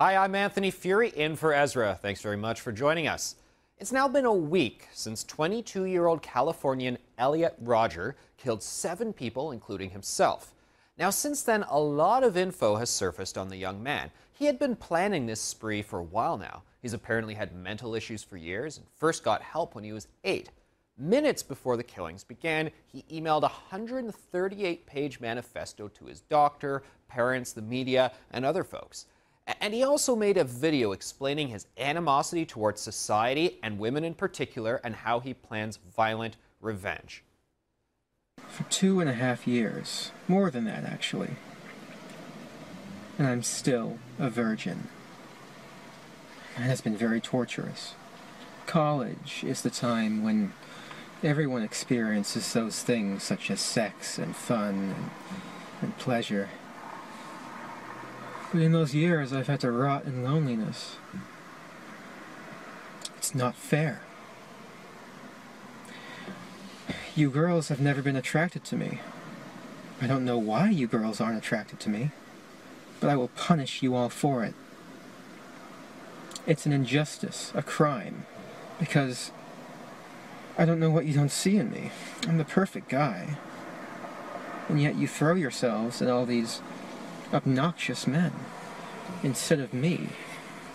Hi, I'm Anthony Fury in for Ezra. Thanks very much for joining us. It's now been a week since 22-year-old Californian Elliot Rodger killed 7 people, including himself. Now, since then, a lot of info has surfaced on the young man. He had been planning this spree for a while now. He's apparently had mental issues for years and first got help when he was 8. Minutes before the killings began, he emailed a 138-page manifesto to his doctor, parents, the media, and other folks. And he also made a video explaining his animosity towards society and women in particular and how he plans violent revenge. For 2.5 years, more than that actually, and I'm still a virgin. It has been very torturous. College is the time when everyone experiences those things such as sex and fun and pleasure. But in those years, I've had to rot in loneliness. It's not fair. You girls have never been attracted to me. I don't know why you girls aren't attracted to me, but I will punish you all for it. It's an injustice, a crime, because I don't know what you don't see in me. I'm the perfect guy. And yet you throw yourselves at all these obnoxious men, instead of me,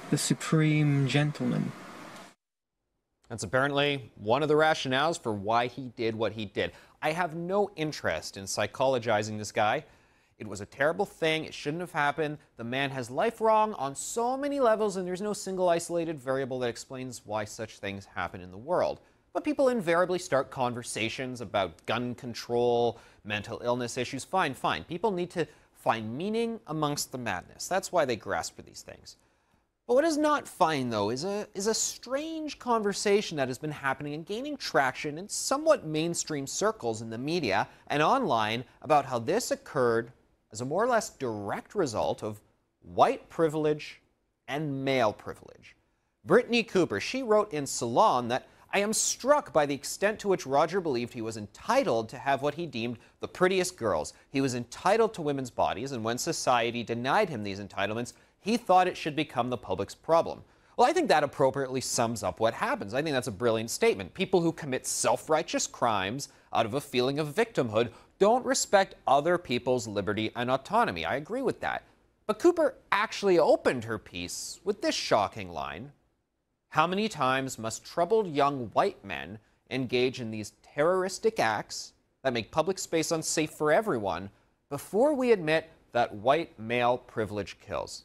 the supreme gentleman. That's apparently one of the rationales for why he did what he did. I have no interest in psychologizing this guy. It was a terrible thing. It shouldn't have happened. The man has life wrong on so many levels, and there's no single isolated variable that explains why such things happen in the world. But people invariably start conversations about gun control, mental illness issues. Fine. People need to find meaning amongst the madness. That's why they grasp for these things. But what is not fine, though, is a strange conversation that has been happening and gaining traction in somewhat mainstream circles in the media and online about how this occurred as a more or less direct result of white privilege and male privilege. Brittany Cooper, she wrote in Salon that I am struck by the extent to which Rodger believed he was entitled to have what he deemed the prettiest girls. He was entitled to women's bodies, and when society denied him these entitlements, he thought it should become the public's problem. Well, I think that appropriately sums up what happens. I think that's a brilliant statement. People who commit self-righteous crimes out of a feeling of victimhood don't respect other people's liberty and autonomy. I agree with that. But Cooper actually opened her piece with this shocking line. How many times must troubled young white men engage in these terroristic acts that make public space unsafe for everyone before we admit that white male privilege kills?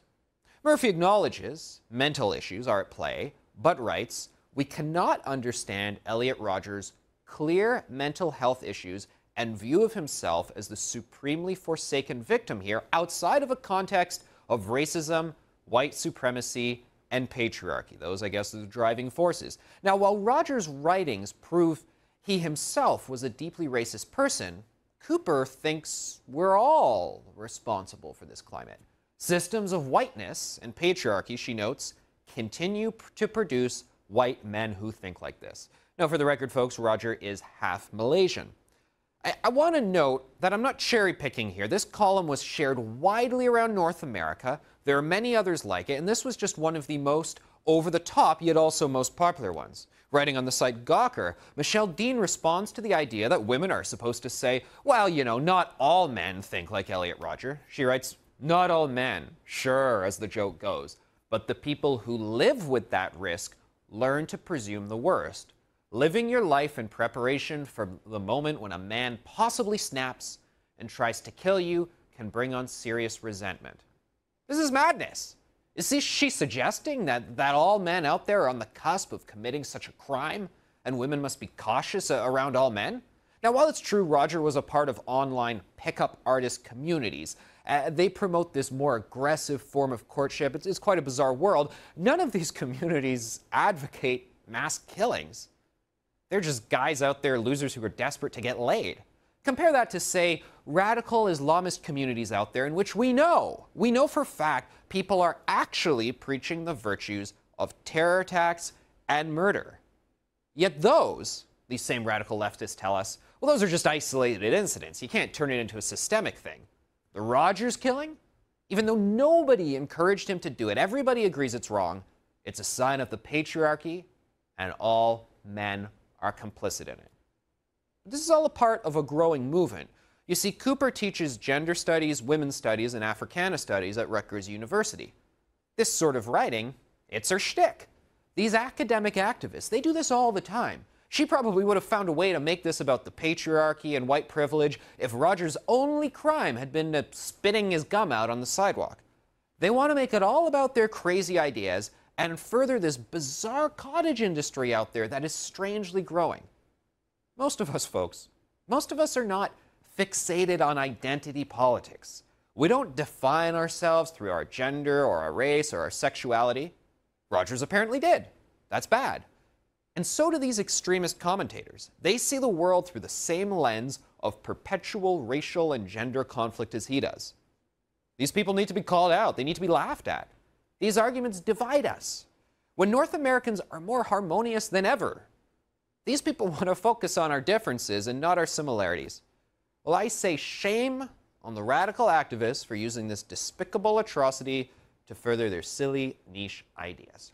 Murphy acknowledges mental issues are at play, but writes, we cannot understand Elliot Rodger's clear mental health issues and view of himself as the supremely forsaken victim here outside of a context of racism, white supremacy, and patriarchy. Those, I guess, are the driving forces. Now, while Rodger's writings prove he himself was a deeply racist person, Cooper thinks we're all responsible for this climate. Systems of whiteness and patriarchy, she notes, continue to produce white men who think like this. Now, for the record, folks, Rodger is half Malaysian. I want to note that I'm not cherry-picking here. This column was shared widely around North America. There are many others like it, and this was just one of the most over-the-top, yet also most popular ones. Writing on the site Gawker, Michelle Dean responds to the idea that women are supposed to say, well, you know, not all men think like Elliot Rodger. She writes, not all men, sure, as the joke goes, but the people who live with that risk learn to presume the worst. Living your life in preparation for the moment when a man possibly snaps and tries to kill you can bring on serious resentment. This is madness. Is she suggesting that all men out there are on the cusp of committing such a crime and women must be cautious around all men? Now, while it's true Rodger was a part of online pickup artist communities, they promote this more aggressive form of courtship. It's quite a bizarre world. None of these communities advocate mass killings. They're just guys out there, losers who are desperate to get laid. Compare that to, say, radical Islamist communities out there in which we know for a fact people are actually preaching the virtues of terror attacks and murder. Yet these same radical leftists tell us, well, those are just isolated incidents. You can't turn it into a systemic thing. The Rodgers killing? Even though nobody encouraged him to do it, everybody agrees it's wrong. It's a sign of the patriarchy, and all men are complicit in it. This is all a part of a growing movement. You see, Cooper teaches gender studies, women's studies, and Africana studies at Rutgers University. This sort of writing, it's her shtick. These academic activists, they do this all the time. She probably would have found a way to make this about the patriarchy and white privilege if Roger's only crime had been spitting his gum out on the sidewalk. They want to make it all about their crazy ideas and further this bizarre cottage industry out there that is strangely growing. Most of us, folks, most of us are not fixated on identity politics. We don't define ourselves through our gender or our race or our sexuality. Rogers apparently did. That's bad. And so do these extremist commentators. They see the world through the same lens of perpetual racial and gender conflict as he does. These people need to be called out. They need to be laughed at. These arguments divide us. When North Americans are more harmonious than ever, these people want to focus on our differences and not our similarities. Well, I say shame on the radical activists for using this despicable atrocity to further their silly niche ideas.